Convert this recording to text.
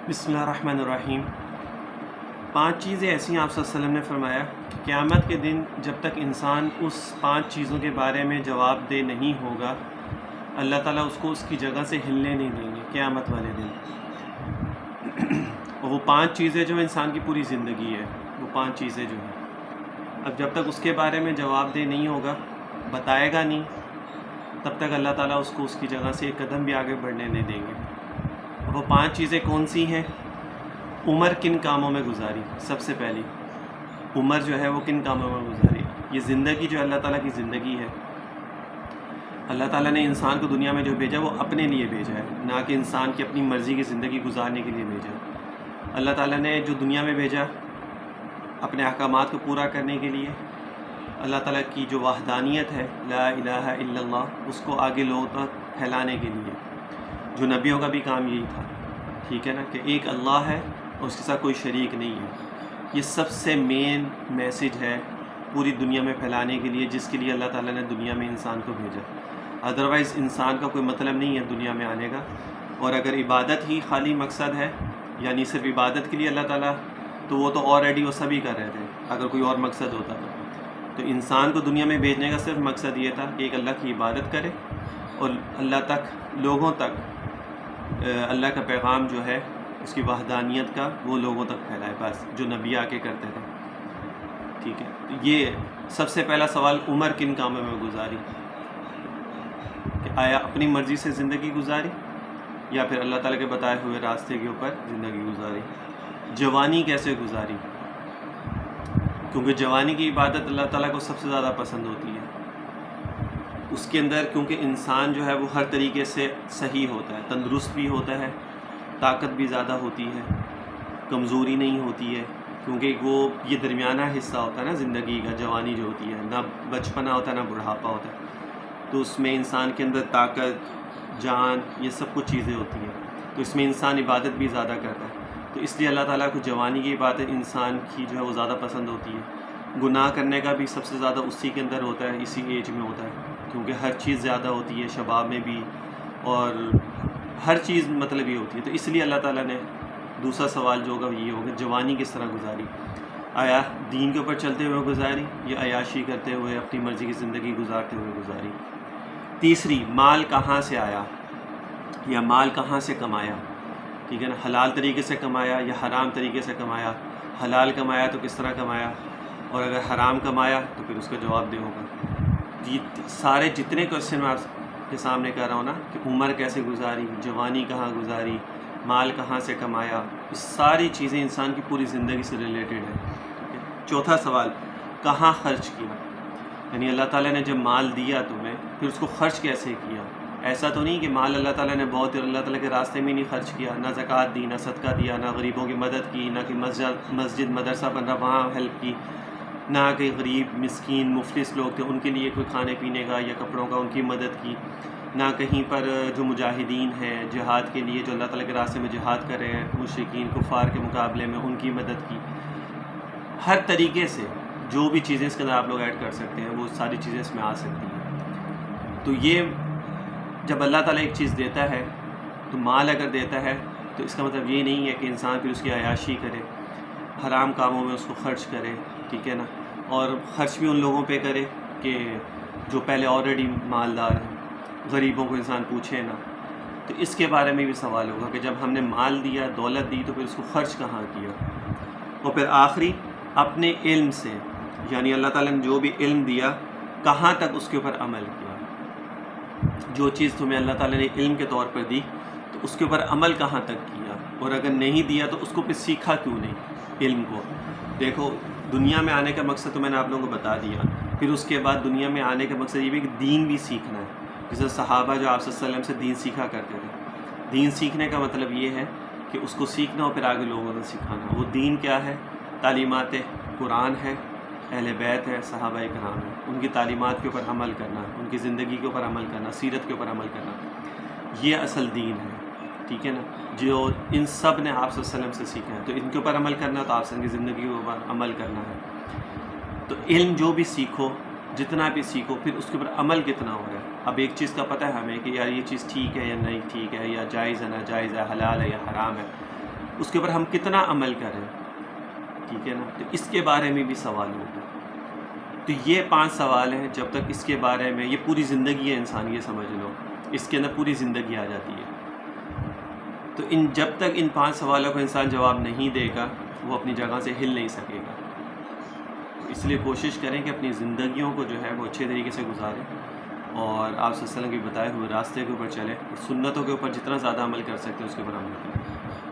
بسم اللہ الرحمن الرحیم۔ 5 چیزیں ایسی ہیں آپ صلی اللہ علیہ وسلم نے فرمایا کہ قیامت کے دن جب تک انسان اس 5 چیزوں کے بارے میں جواب دہ نہیں ہوگا، اللہ تعالیٰ اس کو اس کی جگہ سے ہلنے نہیں دیں گے قیامت والے دن۔ اور وہ 5 چیزیں جو انسان کی پوری زندگی ہے، وہ 5 چیزیں جو ہیں، اب جب تک اس کے بارے میں جواب دہ نہیں ہوگا، بتائے گا نہیں، تب تک اللہ تعالیٰ اس کو اس کی جگہ سے ایک قدم بھی آگے بڑھنے نہیں دیں گے۔ وہ 5 چیزیں کون سی ہیں؟ عمر کن کاموں میں گزاری؟ سب سے پہلی عمر جو ہے وہ کن کاموں میں گزاری؟ یہ زندگی جو اللہ تعالیٰ کی زندگی ہے، اللہ تعالیٰ نے انسان کو دنیا میں جو بھیجا وہ اپنے لیے بھیجا ہے، نہ کہ انسان کی اپنی مرضی کی زندگی گزارنے کے لیے بھیجا ہے۔ اللہ تعالیٰ نے جو دنیا میں بھیجا اپنے احکامات کو پورا کرنے کے لیے، اللہ تعالیٰ کی جو وحدانیت ہے، لا الہ الا اللہ، اس کو آگے لوگوں تک پھیلانے کے لیے، جو نبیوں کا بھی کام یہی تھا، ٹھیک ہے نا، کہ ایک اللہ ہے اور اس کے ساتھ کوئی شریک نہیں ہے۔ یہ سب سے مین میسج ہے پوری دنیا میں پھیلانے کے لیے، جس کے لیے اللہ تعالیٰ نے دنیا میں انسان کو بھیجا۔ ادروائز انسان کا کوئی مطلب نہیں ہے دنیا میں آنے کا، اور اگر عبادت ہی خالی مقصد ہے، یعنی صرف عبادت کے لیے اللہ تعالیٰ، تو وہ تو آلریڈی وہ سبھی کر رہے تھے اگر کوئی اور مقصد ہوتا تو انسان کو دنیا میں بھیجنے کا صرف مقصد یہ تھا کہ ایک اللہ کی عبادت کرے اور اللہ تک، لوگوں تک اللہ کا پیغام جو ہے، اس کی وحدانیت کا، وہ لوگوں تک پھیلائے، بس جو نبی آ کے کرتے تھے، ٹھیک ہے۔ تو یہ سب سے پہلا سوال، عمر کن کاموں میں گزاری؟ کہ آیا اپنی مرضی سے زندگی گزاری یا پھر اللہ تعالیٰ کے بتائے ہوئے راستے کے اوپر زندگی گزاری؟ جوانی کیسے گزاری؟ کیونکہ جوانی کی عبادت اللہ تعالیٰ کو سب سے زیادہ پسند ہوتی ہے۔ اس کے اندر کیونکہ انسان جو ہے وہ ہر طریقے سے صحیح ہوتا ہے، تندرست بھی ہوتا ہے، طاقت بھی زیادہ ہوتی ہے، کمزوری نہیں ہوتی ہے، کیونکہ وہ یہ درمیانہ حصہ ہوتا ہے نا زندگی کا، جوانی جو ہوتی ہے، نہ بچپنا ہوتا ہے نہ بڑھاپا ہوتا ہے، تو اس میں انسان کے اندر طاقت، جان، یہ سب کچھ چیزیں ہوتی ہیں، تو اس میں انسان عبادت بھی زیادہ کرتا ہے۔ تو اس لیے اللہ تعالیٰ کو جوانی کی عبادت انسان کی جو ہے وہ زیادہ پسند ہوتی ہے۔ گناہ کرنے کا بھی سب سے زیادہ اسی کے اندر ہوتا ہے، اسی ایج میں ہوتا ہے، کیونکہ ہر چیز زیادہ ہوتی ہے، شباب میں بھی، اور ہر چیز مطلب یہ ہوتی ہے۔ تو اس لیے اللہ تعالیٰ نے دوسرا سوال جو ہوگا یہ ہوگا، جوانی کس طرح گزاری؟ آیا دین کے اوپر چلتے ہوئے گزاری یا عیاشی کرتے ہوئے اپنی مرضی کی زندگی گزارتے ہوئے گزاری؟ تیسری، مال کہاں سے آیا یا مال کہاں سے کمایا؟ ٹھیک ہے نا، حلال طریقے سے کمایا یا حرام طریقے سے کمایا؟ حلال کمایا تو کس طرح کمایا، اور اگر حرام کمایا تو پھر اس کا جواب دہ ہوگا۔ یہ سارے جتنے کوشچن میں آپ کے سامنے کر رہا ہوں نا، کہ عمر کیسے گزاری، جوانی کہاں گزاری، مال کہاں سے کمایا، یہ ساری چیزیں انسان کی پوری زندگی سے ریلیٹڈ ہیں۔ چوتھا سوال، کہاں خرچ کیا؟ یعنی اللہ تعالیٰ نے جب مال دیا تمہیں، پھر اس کو خرچ کیسے کیا؟ ایسا تو نہیں کہ مال اللہ تعالیٰ نے بہت اللہ تعالیٰ کے راستے میں نہیں خرچ کیا، نہ زکوٰۃ دی، نہ صدقہ دیا، نہ غریبوں کی مدد کی، نہ کہ مسجد مدرسہ بن رہا وہاں ہیلپ کی، نہ کہ غریب مسکین مفلس لوگ تھے ان کے لیے کوئی کھانے پینے کا یا کپڑوں کا ان کی مدد کی، نہ کہیں پر جو مجاہدین ہیں جہاد کے لیے، جو اللہ تعالیٰ کے راستے میں جہاد کر رہے ہیں، مشرکین کفار کے مقابلے میں، ان کی مدد کی۔ ہر طریقے سے جو بھی چیزیں اس کے اندر آپ لوگ ایڈ کر سکتے ہیں، وہ ساری چیزیں اس میں آ سکتی ہیں۔ تو یہ جب اللہ تعالیٰ ایک چیز دیتا ہے، تو مال اگر دیتا ہے تو اس کا مطلب یہ نہیں ہے کہ انسان پھر اس کی عیاشی کرے، حرام کاموں میں اس کو خرچ کرے، ٹھیک ہے نا، اور خرچ بھی ان لوگوں پہ کرے کہ جو پہلے آلریڈی مالدار ہیں، غریبوں کو انسان پوچھے نا۔ تو اس کے بارے میں بھی سوال ہوگا کہ جب ہم نے مال دیا، دولت دی، تو پھر اس کو خرچ کہاں کیا؟ اور پھر آخری، اپنے علم سے، یعنی اللہ تعالیٰ نے جو بھی علم دیا، کہاں تک اس کے اوپر عمل کیا؟ جو چیز تمہیں اللہ تعالیٰ نے علم کے طور پر دی، تو اس کے اوپر عمل کہاں تک کیا؟ اور اگر نہیں دیا تو اس کو پھر سیکھا کیوں نہیں علم کو؟ دیکھو، دنیا میں آنے کا مقصد تو میں نے آپ لوگوں کو بتا دیا، پھر اس کے بعد دنیا میں آنے کا مقصد یہ بھی کہ دین بھی سیکھنا ہے۔ جیسے صحابہ جو آپ صلی اللہ علیہ وسلم سے دین سیکھا کرتے تھے، دین سیکھنے کا مطلب یہ ہے کہ اس کو سیکھنا اور پھر آگے لوگوں کو سکھانا۔ وہ دین کیا ہے؟ تعلیمات قرآن ہے، اہل بیت ہے، صحابہ کرام ہے، ان کی تعلیمات کے اوپر عمل کرنا، ان کی زندگی کے اوپر عمل کرنا، سیرت کے اوپر عمل کرنا، یہ اصل دین ہے، ٹھیک ہے نا، جو ان سب نے آپ صلی اللہ علیہ وسلم سے سیکھا ہے۔ تو ان کے اوپر عمل کرنا تو آپ سے ان کی زندگی کے اوپر عمل کرنا ہے۔ تو علم جو بھی سیکھو، جتنا بھی سیکھو، پھر اس کے اوپر عمل کتنا ہو رہا ہے۔ اب ایک چیز کا پتہ ہے ہمیں کہ یار یہ چیز ٹھیک ہے یا نہیں ٹھیک ہے، یا جائز ہے ناجائز ہے، حلال ہے یا حرام ہے، اس کے اوپر ہم کتنا عمل کریں، ٹھیک ہے نا، تو اس کے بارے میں بھی سوال ہوگا۔ تو یہ 5 سوال ہیں، جب تک اس کے بارے میں، یہ پوری زندگی ہے انسان، یہ سمجھ لو اس کے اندر پوری زندگی آ جاتی ہے۔ تو جب تک ان 5 سوالوں کا انسان جواب نہیں دے گا وہ اپنی جگہ سے ہل نہیں سکے گا۔ اس لیے کوشش کریں کہ اپنی زندگیوں کو جو ہے وہ اچھے طریقے سے گزاریں، اور آپ صلی اللہ علیہ وسلم کے بتائے ہوئے راستے کے اوپر چلیں، اور سنتوں کے اوپر جتنا زیادہ عمل کر سکتے ہیں اس کے اوپر عمل کریں۔